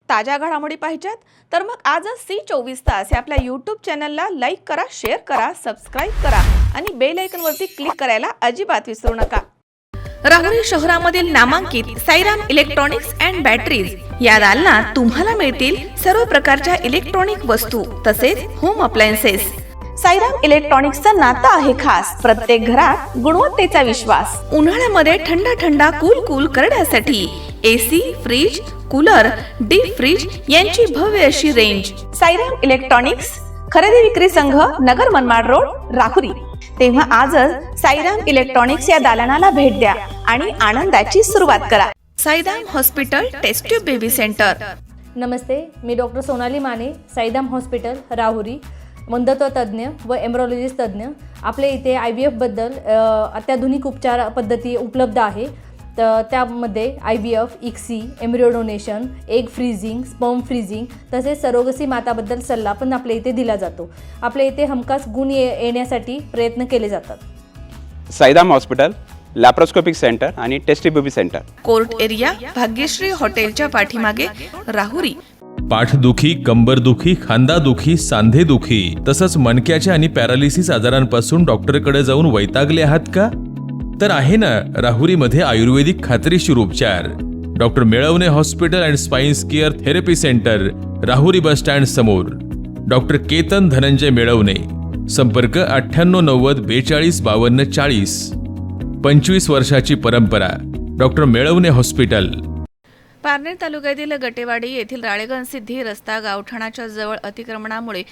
ताज्या घडामोडी पाहिजेत तर मग आजच C24 तास या आपल्या YouTube चॅनलला लाईक करा, शेअर करा, सबस्क्राईब करा आणि बेल आयकॉनवरती क्लिक करायला अजिबात विसरू नका। राहुरी शहरामधील नामांकित साईराम इलेक्ट्रॉनिक्स अँड बॅटरीज या दालनात तुम्हाला मिळतील सर्व प्रकारच्या इलेक्ट्रॉनिक वस्तू तसेच होम अप्लायन्सेस। साईराम इलेक्ट्रॉनिक्सचं नातं आहे खास, प्रत्येक घरात गुणवत्तेचा विश्वास। उन्हाळ्यामध्ये थंड कूल करण्यासाठी AC, fridge, cooler, deep freeze यांची भव्य अशी रेंज। साईराम इलेक्ट्रॉनिक्स खरेदी विक्री संघ, नगर मनमाड रोड, राहुरी। तेव्हा आजच साईराम इलेक्ट्रॉनिक्स या दालनाला भेट द्या आणि आनंदाची सुरुवात करा। Sairam hospital test tube baby centre. नमस्ते, मी डॉक्टर सोनाली माने, साईराम हॉस्पिटल राहुरी, वंध्यत्व तज्ज्ञ व एम्ब्रॉलॉजिस्ट तज्ज्ञ। आपल्या इथे IVF बद्दल अत्याधुनिक उपचार पद्धती उपलब्ध आहे। तर त्यामध्ये IVF, ICSI, embryo donation, egg freezing, sperm freezing तसेच सरोगसी माताबद्दल सल्ला पण आपल्या इथे दिला जातो। आपल्या इथे हमखास गुण येण्यासाठी प्रयत्न केले जातात। साईराम हॉस्पिटल लॅप्रोस्कोपिक सेंटर आणि test baby centre, court area, Bhagyashree हॉटेलच्या पाठीमागे, राहुरी। पाठदुखी, कंबरदुखी, खांदादुखी, सांधेदुखी तसंच मणक्याच्या आणि पॅरालिसिस आजारांपासून डॉक्टरकडे जाऊन वैतागले आहात का? तर आहे ना राहुरीमध्ये आयुर्वेदिक खात्रीशीर उपचार। Doctor Melawane hospital and spines care therapy centre, Rahuri bus stand समोर। डॉक्टर केतन धनंजय मेळवणे, संपर्क 9890 42 52 40। 25 वर्षाची परंपरा, डॉक्टर मेळवणे हॉस्पिटल। पारनेर तालुक्यातील गटेवाडी येथील राळेगण सिद्धी रस्ता गावठाणाच्या जवळ अतिक्रमणामुळे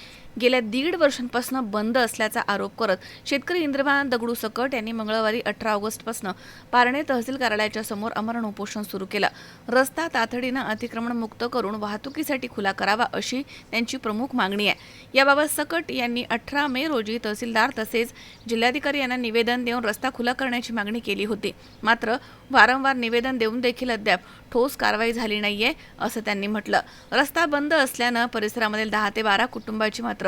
गेल्या 1.5 वर्षांपासून बंद असल्याचा आरोप करत शेतकरी इंद्रभान दगडू सकट यांनी मंगळवारी 18 ऑगस्टपासून पारनेर तहसील कार्यालयाच्या समोर आमरण उपोषण सुरू केलं। रस्ता तातडीनं अतिक्रमण मुक्त करून वाहतुकीसाठी खुला करावा अशी त्यांची प्रमुख मागणी आहे। याबाबत सकट यांनी 18 मे रोजी तहसीलदार तसेच जिल्हाधिकारी यांना निवेदन देऊन रस्ता खुला करण्याची मागणी केली होती। मात्र वारंवार निवेदन देऊन देखील अद्याप ठोस कारवाई झाली नाहीये असं त्यांनी म्हटलं। रस्ता बंद असल्यानं परिसरामधील 10 ते 12 कुटुंबाची मात्र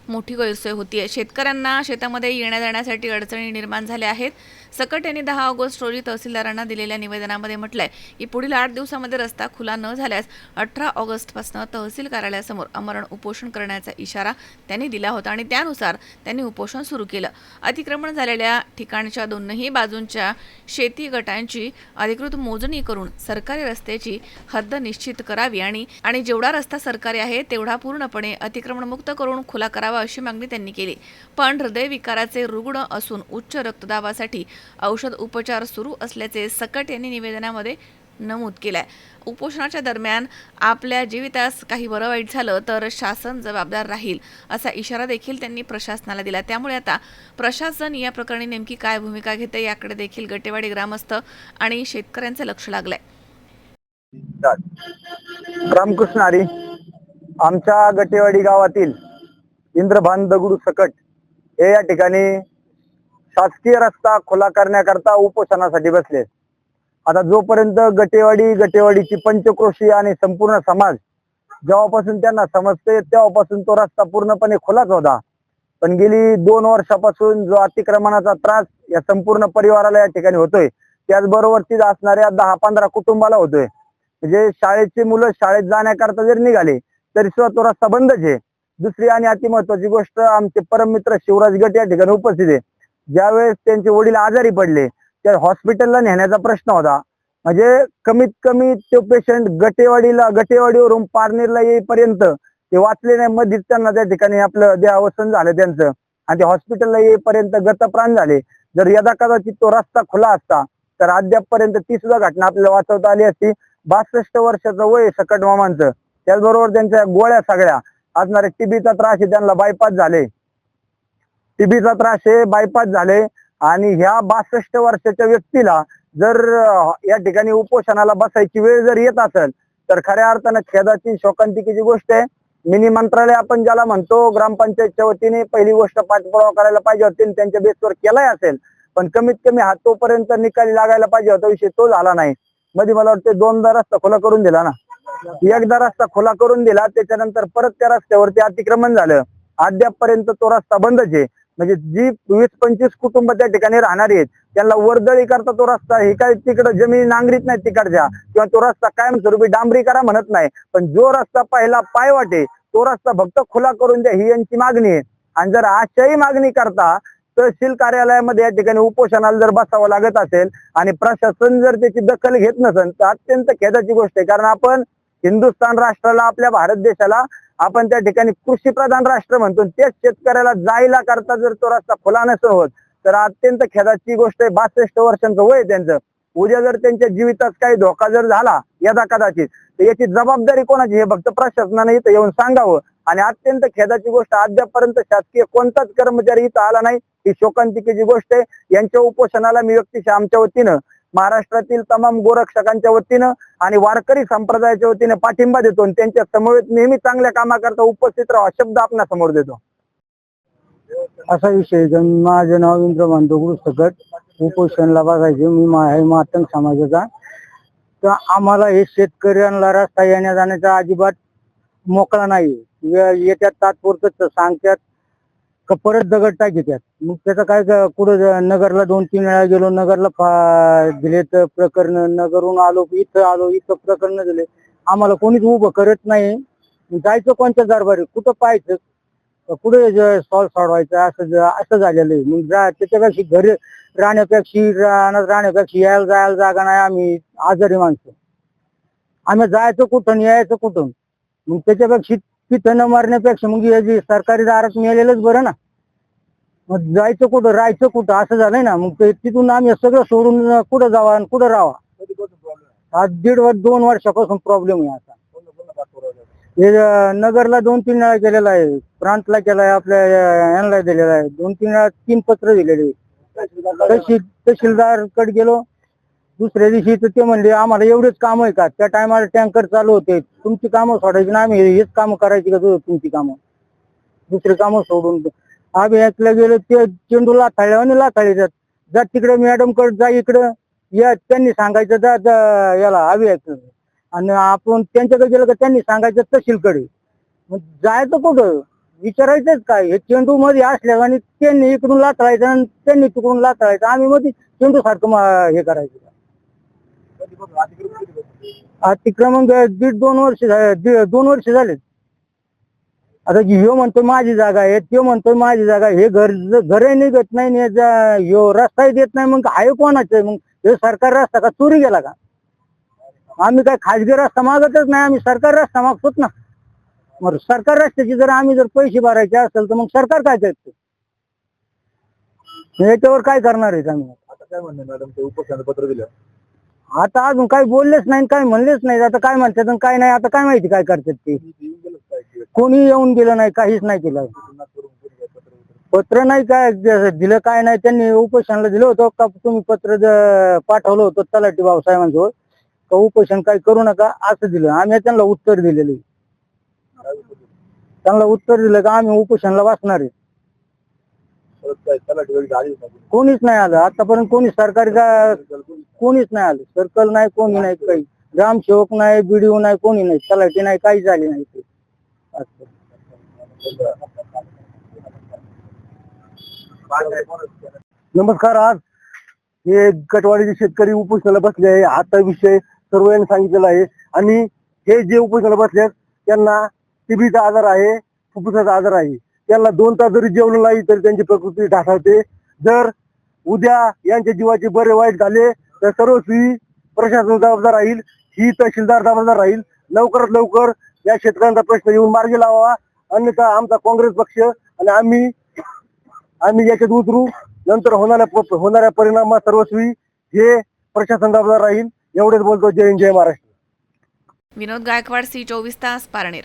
मोठी गैरसोय होतीये। शेतकऱ्यांना शेतामध्ये येण्या जाण्यासाठी अडचणी निर्माण झाल्या आहेत। सकट यांनी 10 ऑगस्ट रोजी तहसीलदारांना दिलेल्या निवेदनामध्ये म्हटलंय की पुढील 8 दिवसामध्ये रस्ता खुला न झाल्यास 18 ऑगस्टपासून तहसील कार्यालयासमोर आमरण उपोषण करण्याचा इशारा त्यांनी दिला होता आणि त्यानुसार त्यांनी उपोषण सुरू केलं। अतिक्रमण झालेल्या ठिकाणच्या दोन्ही बाजूंच्या शेती गटांची अधिकृत मोजणी करून सरकारी रस्त्याची हद्द निश्चित करावी आणि जेवढा रस्ता सरकारी आहे तेवढा पूर्णपणे अतिक्रमण मुक्त करून खुला करावा अशी मागणी त्यांनी केली। पण हृदयविकाराचे रुग्ण असून उच्च रक्तदाबासाठी औषध उपचार सुरू असल्याचे सकट यांनी निवेदनामध्ये नमूद केलंय। उपोषणाच्या दरम्यान आपल्या जीवितास काही बरं वाईट झालं तर शासन जबाबदार राहील असा इशारा देखील त्यांनी प्रशासनाला दिला। त्यामुळे आता प्रशासन या प्रकरणी नेमकी काय भूमिका घेते याकडे देखील गटेवाडी ग्रामस्थ आणि शेतकऱ्यांचं लक्ष लागलंय। रामकृष्ण हरी, आमच्या गटेवाडी गावातील इंद्रभान दगडू सकट हे या ठिकाणी शासकीय रस्ता खुला करण्याकरता उपोषणासाठी बसले। आता जोपर्यंत गटेवाडीची पंचक्रोशी आणि संपूर्ण समाज जेव्हापासून त्यांना समजते तेव्हापासून तो रस्ता पूर्णपणे खुलाच होता। पण गेली 2 वर्षापासून जो अतिक्रमणाचा त्रास या संपूर्ण परिवाराला या ठिकाणी होतोय, त्याचबरोबर तिथे असणाऱ्या 10-15 कुटुंबाला होतोय। म्हणजे शाळेची मुलं शाळेत जाण्याकरता जर निघाले तरी सुद्धा तो रस्ता बंदच आहे। दुसरी आणि अति महत्वाची गोष्ट, आमचे परममित्र शिवराज गट या ठिकाणी उपस्थित आहे। ज्यावेळेस त्यांचे वडील आजारी पडले त्या हॉस्पिटलला नेण्याचा प्रश्न होता। म्हणजे कमीत कमी तो पेशंट गटेवाडीवरून पारनेरला येईपर्यंत ते वाचले नाही, मध्येच त्यांना त्या ठिकाणी आपलं देहावसन झालं त्यांचं आणि ते हॉस्पिटलला येईपर्यंत गतप्राण झाले। जर यदा कदाचित तो रस्ता खुला असता तर अद्यापपर्यंत ती सुद्धा घटना आपल्याला वाचवता आली असती। 62 वर्षाचं वय सकट मामांचं, त्याचबरोबर त्यांच्या गोळ्या सगळ्या असणारे टीबीचा त्रास आहे, त्यांना बायपास झाले, टीबीचा त्रास आहे, बायपास झाले। आणि ह्या 62 वर्षाच्या व्यक्तीला जर या ठिकाणी उपोषणाला बसायची वेळ जर येत असेल तर खऱ्या अर्थानं खेदाची शोकांतिकेची गोष्ट आहे। मिनी मंत्रालय आपण ज्याला म्हणतो, ग्रामपंचायतच्या वतीने पहिली गोष्ट पाठपुरावा करायला पाहिजे होती, त्यांच्या बेसवर केलाय असेल, पण कमीत कमी हा तोपर्यंत निकाली लागायला पाहिजे होता, विषय तो झाला नाही। मध्ये मला वाटतं 2दा रस्ता खुला करून दिला ना, एकदा रस्ता खुला करून दिला, त्याच्यानंतर परत त्या रस्त्यावरती अतिक्रमण झालं, अद्यापपर्यंत तो रस्ता बंदच आहे। म्हणजे जी 20-25 कुटुंब त्या ठिकाणी राहणारी आहेत त्यांना वर्दळी करता तो रस्ता, हे काय तिकडे जमिनी नांगरीत नाही तिकडच्या, किंवा तो रस्ता कायमस्वरूपी डांबरी करा म्हणत नाही, पण जो रस्ता पहिला पायवाटे तो रस्ता फक्त खुला करून द्या ही यांची मागणी आहे. आणि जर अशाही मागणी करता तहसील कार्यालयामध्ये या ठिकाणी उपोषणाला जर बसावं लागत असेल आणि प्रशासन जर त्याची दखल घेत नसेल तर अत्यंत खेदाची गोष्ट आहे. कारण आपण हिंदुस्थान राष्ट्राला, आपल्या भारत देशाला आपण त्या ठिकाणी कृषी प्रधान राष्ट्र म्हणतो, तेच शेतकऱ्याला जायला करता जर तो रस्ता खुला नसेल होत तर अत्यंत खेदाची गोष्ट आहे. 62 वर्षांचं वय आहे त्यांचं. उद्या जर त्यांच्या जीवितात काही धोका जर झाला यदा कदाचित तर याची जबाबदारी कोणाची हे फक्त प्रशासनाने इथं येऊन सांगावं. आणि अत्यंत खेदाची गोष्ट, अद्यापर्यंत शासकीय कोणताच कर्मचारी इथं आला नाही, ही शोकांतिकेची गोष्ट आहे. यांच्या उपोषणाला मी व्यक्तिशः आमच्या वतीनं, महाराष्ट्रातील तमाम गोरक्षकांच्या वतीनं आणि वारकरी संप्रदायाच्या वतीने पाठिंबा देतो आणि त्यांच्या समवेत नेहमी चांगल्या कामाकरता उपस्थित राहा शब्द आपल्या समोर देतो. असा विषय, माझं नाव इंद्रभान दगडू सकट, उपोषणला बघायचे. मी आहे मातंग समाजाचा. तर आम्हाला हे शेतकऱ्यांना रस्ता येण्या जाण्याचा अजिबात मोकळा नाही. येत्यात तात्पुरतं सांगतात का परत दगड टाकीत्यात. मग त्याचं काय, कुठं नगरला 2-3 वेळा गेलो, नगरला दिले तर प्रकरण, नगरून आलो इथं प्रकरण दिले. आम्हाला कोणीच उभं करत नाही. जायचं कोणत्या दरबारी, कुठं पाहायचं, कुठे सॉल्व सोडवायचं, असं झालेलं आहे. मग त्याच्यापेक्षा घरी राहण्यापेक्षा यायला जायला जागा नाही. आम्ही आजारी माणसं, आम्ही जायचं कुठं यायचं कुठून. मग त्याच्यापेक्षा तिथं न मारण्यापेक्षा मग याची सरकारी दारात मिळालेलंच बरं ना. मग जायचं कुठं, राहायचं कुठं, असं झालंय ना. मग तिथून आम्ही सगळं सोडून कुठं जावा आणि कुठं राहावा. आज 1.5-2 वर्षापासून प्रॉब्लेम आहे. आता हे नगरला 2-3 वेळा केलेला आहे, प्रांतला केलाय, आपल्या यांना दिलेला आहे, 2-3 वेळा 3 पत्र दिलेले. तहसीलदारकडे गेलो दुसऱ्या दिवशी, तर ते म्हणले आम्हाला एवढेच काम आहे का. त्या टायमाला टँकर चालू होते, तुमची कामं सोडायची ना, आम्ही हेच कामं करायची का तुमची कामं, दुसरे कामं सोडून. आम्ही ऐकलं गेलो ते चेंडू लाथाळ्या आणि लाथाळी जात तिकडे मॅडम कडे, जा इकडं या, त्यांनी सांगायचं जा याला हवी ऐकलं. आणि आपण त्यांच्याकडे गेलं का त्यांनी सांगायचं तहसीलकडे. मग जायचं कुठं, विचारायचंच काय. हे चेंडू मध्ये असल्या आणि त्यांनी इकडून लाथाळायचं आणि त्यांनी तिकडून लाथाळायचं, आम्ही मध्ये चेंडू सारखं हे करायचं. अतिक्रमण 1.5-2 वर्ष झाले, 2 वर्ष झालेत. आता ह्यो म्हणतो माझी जागा आहे, त्यो म्हणतो माझी जागा आहे. हे घरही निघत नाही, ह्यो रस्ताही देत नाही. मग आहे कोणाचं. मग हे सरकार रस्ता का चोरी गेला का. आम्ही काय खाजगी रस्ता मागतच नाही, आम्ही सरकारी रस्ता मागतोच ना. मग सरकारी रस्त्याचे जर आम्ही जर पैसे भरायचे असेल तर मग सरकार काय करते, याच्यावर काय करणार आहे आम्ही. आता काय म्हणणे मॅडम, ते उपोषण पत्र दिलं, आता अजून काही बोललेच नाही, काही म्हणलेच नाही. आता काय म्हणतात आणि काय नाही, आता काय माहिती काय करतात ते. कोणी येऊन गेलं नाही, काहीच नाही केलं. पत्र नाही काय दिलं, काय नाही. त्यांनी उपोषणाला दिलं होतं का तुम्ही पत्र पाठवलं होतं तलाठी भाऊसाहेबांसोबत का उपोषण काही करू नका असं दिलं. आम्ही त्यांना उत्तर दिलेलं, त्यांना उत्तर दिलं का आम्ही उपोषणाला बसणार आहे. कोणीच नाही आलं आतापर्यंत, कोणी सरकारी कोणीच नाही आलं. सर्कल नाही, कोणी नाही, काही ग्रामसेवक नाही, बीडीओ नाही, कोणी नाही, तलाठी नाही, काही झाले नाही. नमस्कार. आज हे कटवाडीचे शेतकरी उपोषणाला बसले आहे. आता विषय सर्व यांनी सांगितलेला आहे. आणि हे जे उपोषणाला बसले त्यांना टीबीचा आजार आहे, फुफ्फुसाचा आजार आहे. त्यांना 2 तास जरी जेवलं नाही तरी त्यांची प्रकृती ढासळते. जर उद्या यांच्या जीवाचे बरे वाईट झाले तर सर्वस्वी प्रशासन जबाबदार राहील, ही तहसीलदार जबाबदार राहील. लवकरात लवकर या शेतकऱ्यांचा प्रश्न येऊन मार्गी लावावा, अन्यथा आमचा काँग्रेस पक्ष आणि आम्ही याच्यात उतरू. नंतर होणाऱ्या परिणामात सर्वस्वी हे प्रशासन जबाबदार राहील. एवढेच बोलतो. जय हिंद, जय महाराष्ट्र. विनोद गायकवाड, C24 तास, पारनेर.